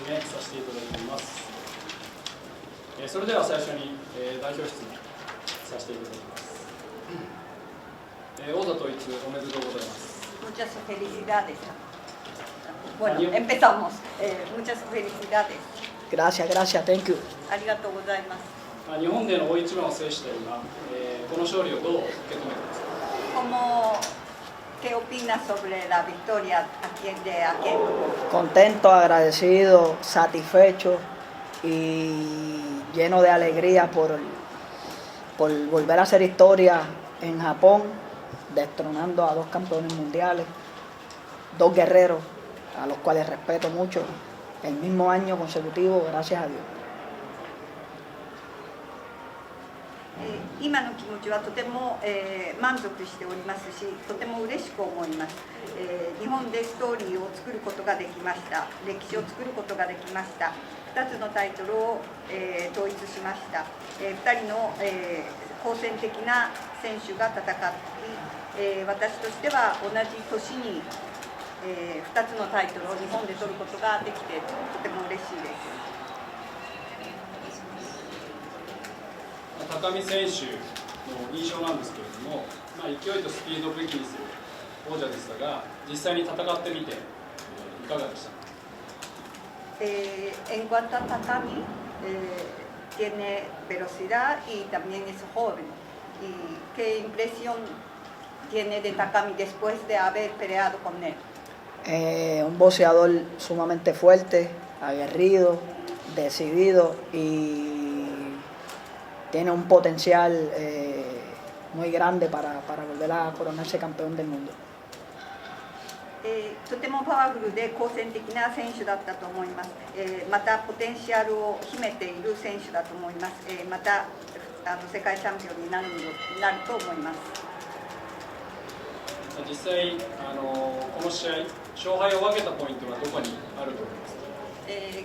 めさせていただきます。それでは最初に代表質問させていただきます。王座統一おめでとうございます。Muchas felicidades. Bueno, empezamos. Muchas felicidades. Gracias, gracias, thank you. ありがとうございます。日本での大一番を制した今、この勝利をどう受け止めていますか。¿Qué opinas sobre la victoria de aquel? Contento, agradecido, satisfecho y lleno de alegría por volver a hacer historia en Japón, destronando a 2 campeones mundiales, 2 guerreros a los cuales respeto mucho, el mismo año consecutivo, gracias a Dios. 今の気持ちはとても、満足しておりますし、とても嬉しく思います。日本でストーリーを作ることができました。歴史を作ることができました。2つのタイトルを、統一しました。2人の、好戦的な選手が戦って、私としては同じ年に、2つのタイトルを日本で取ることができてとても嬉しいです。高見選手の印象なんですけれども、勢いとスピードを武器にする王者でしたが、実際に戦ってみていかがでしたか。En cuanto a Takami, tiene velocidad y también es joven. ¿Y qué impresión tiene de Takami después de haber peleado con él? Un boxeador sumamente fuerte, aguerrido, decidido y tiene un potencial muy grande para volver a coronarse campeón del mundo. とてもパワフルで好戦的な選手だったと思います。またポテンシャルを秘めている選手だと思います。また世界チャンピオンになると思います。実際この試合、勝敗を分けたポイントはどこにあると思いますか。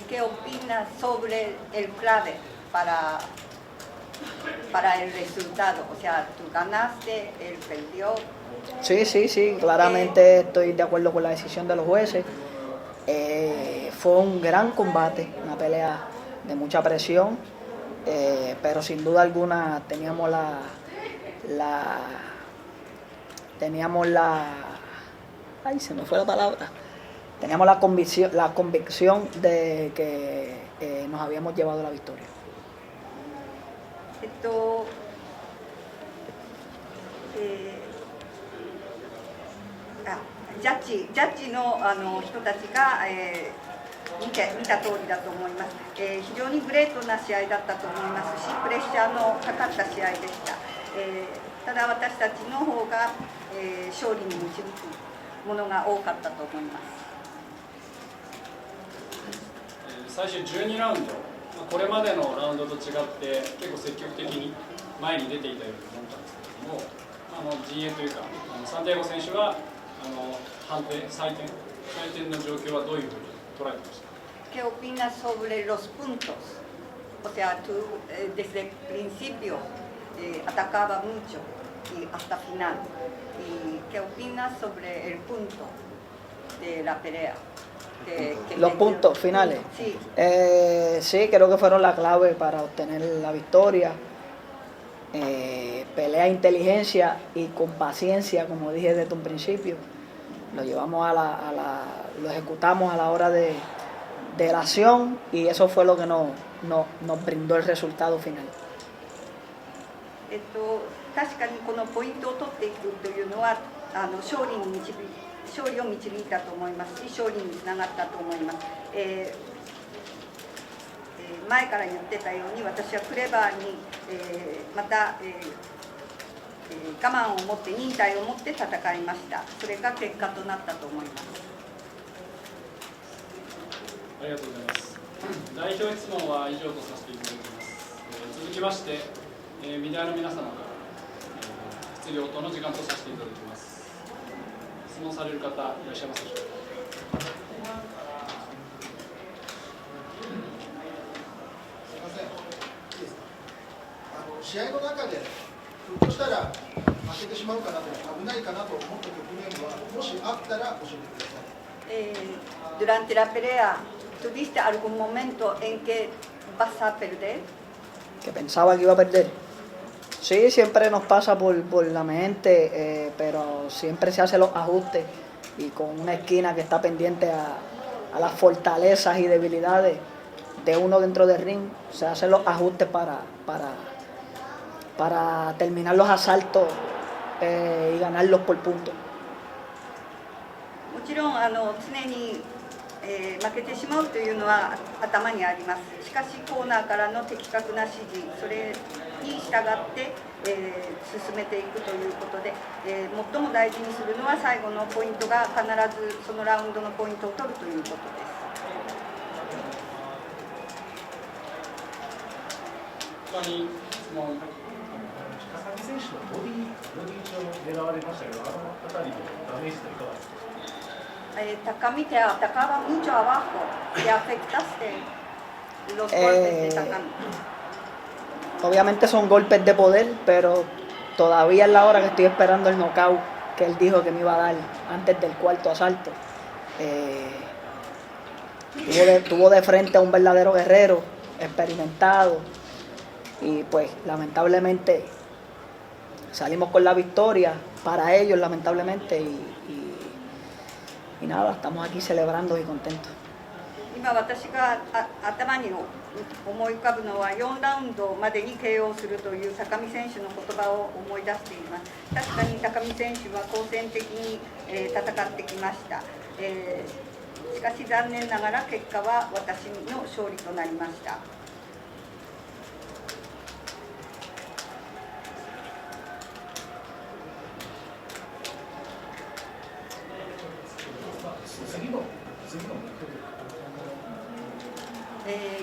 ¿Qué opinas sobre el clave para el resultado? O sea, tú ganaste, él perdió. Sí, claramente estoy de acuerdo con la decisión de los jueces. Fue un gran combate, una pelea de mucha presión, pero sin duda alguna teníamos ay, se me fue la palabra. Teníamos la convicción de que nos habíamos llevado la victoria. ジャッジの、人たちが、見た通りだと思います。非常にグレートな試合だったと思いますし、プレッシャーのかかった試合でした。ただ私たちの方が、勝利に導くものが多かったと思います。最終12ラウンド、これまでのラウンドと違って結構積極的に前に出ていたように思ったんですけれども、陣営というかサンディエゴ選手は判定、採点の状況はどういうふうに捉えてましたか。¿Qué opinas sobre los puntos? O sea, tú desde el principio atacaba mucho y hasta final. ¿Y qué opinas sobre el punto de la pelea? Los puntos finales. Sí. Sí, creo que fueron la clave para obtener la victoria. Pelea, inteligencia y con paciencia, como dije desde un principio. Lo llevamos lo ejecutamos a la hora de la acción y eso fue lo que nos brindó el resultado final. 確かにこのポイントを取っていくというのは勝利を導いたと思いますし、勝利につながったと思います。前から言ってたように私はクレバーに、また、我慢を持って忍耐を持って戦いました。それが結果となったと思います。ありがとうございます。代表質問は以上とさせていただきます。続きまして、メディアの皆様から質疑応答の時間とさせていただきます。質問される方いらっしゃいますでしょうか。試合の中でひょっとしたら負けてしまうかなと、危ないかなと思った局面はもしあったら教えてください。Durante la pelea ¿Tuviste algún momento en que vas a perder? Que pensaba que iba a perder. Sí, siempre nos pasa por la mente, pero siempre se hacen los ajustes y con una esquina que está pendiente a las fortalezas y debilidades de uno dentro del ring, se hacen los ajustes para terminar los asaltos y ganarlos por puntos. もちろん常に、負けてしまうというのは頭にあります。しかしコーナーからの的確な指示、それに従って、進めていくということで、最も大事にするのは最後のポイントが必ずそのラウンドのポイントを取るということです。他に質問高木選手のボディ打ちを狙われましたけど、あの辺りのダメージはいかがですか？Takami te atacaba mucho abajo, te afectaste los golpes de Takami. Obviamente son golpes de poder, pero todavía es la hora que estoy esperando el knockout que él dijo que me iba a dar antes del cuarto asalto. Tuvo de frente a un verdadero guerrero, experimentado, y pues lamentablemente salimos con la victoria para ellos, lamentablemente, y nada, estamos aquí celebrando y contentos. 今私が頭に思い浮かぶのは4ラウンドまでに KO するという高見選手の言葉を思い出しています。確かに高見選手は好戦的に戦ってきました。しかし残念ながら結果は私の勝利となりました。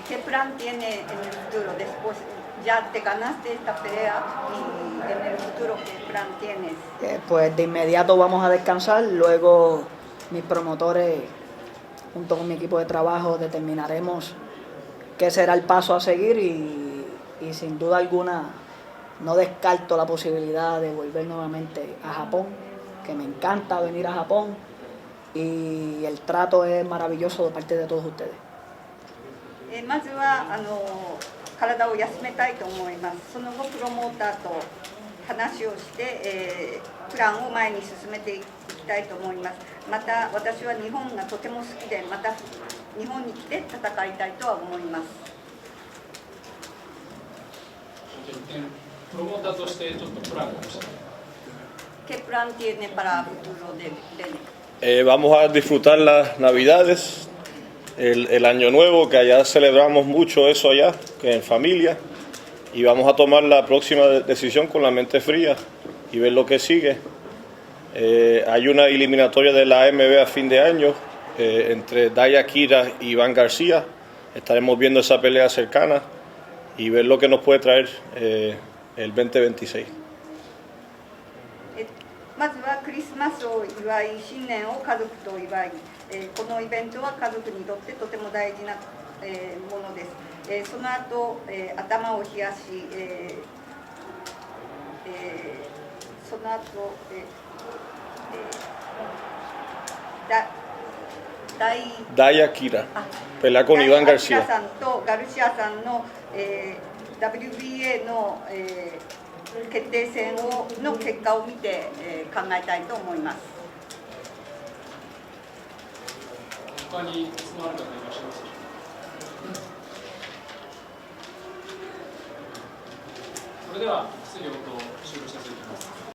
¿Qué plan tiene en el futuro después? Ya te ganaste esta pelea y en el futuro ¿qué plan tienes? Pues de inmediato vamos a descansar, luego mis promotores junto con mi equipo de trabajo determinaremos qué será el paso a seguir y sin duda alguna no descarto la posibilidad de volver nuevamente a Japón, que me encanta venir a Japón y el trato es maravilloso de parte de todos ustedes. まずは体を休めたいと思います。その後プロモーターと話をして、プランを前に進めていきたいと思います。また私は日本がとても好きで、また日本に来て戦いたいとは思います。プロモーターとしてちょっとプランをした。¿Qué plan tiene para futuro de Bene? Vamos a disfrutar las Navidades, el Año Nuevo, que allá celebramos mucho eso allá, que en familia, y vamos a tomar la próxima decisión con la mente fría y ver lo que sigue. Hay una eliminatoria de la AMB a fin de año entre Daya Kira y Iván García. Estaremos viendo esa pelea cercana y ver lo que nos puede traer el 2026. まずはクリスマスを祝い、新年を家族と祝い、このイベントは家族にとってとても大事なものです。その後、頭を冷やし、その後、Daya Kira, pelea con Iván García. さんとガルシアさんの、WBA の、決定戦の結果を見て、考えたいと思います。他に質問ある方いらっしゃいますか？それでは質疑応答を終了させていただきます。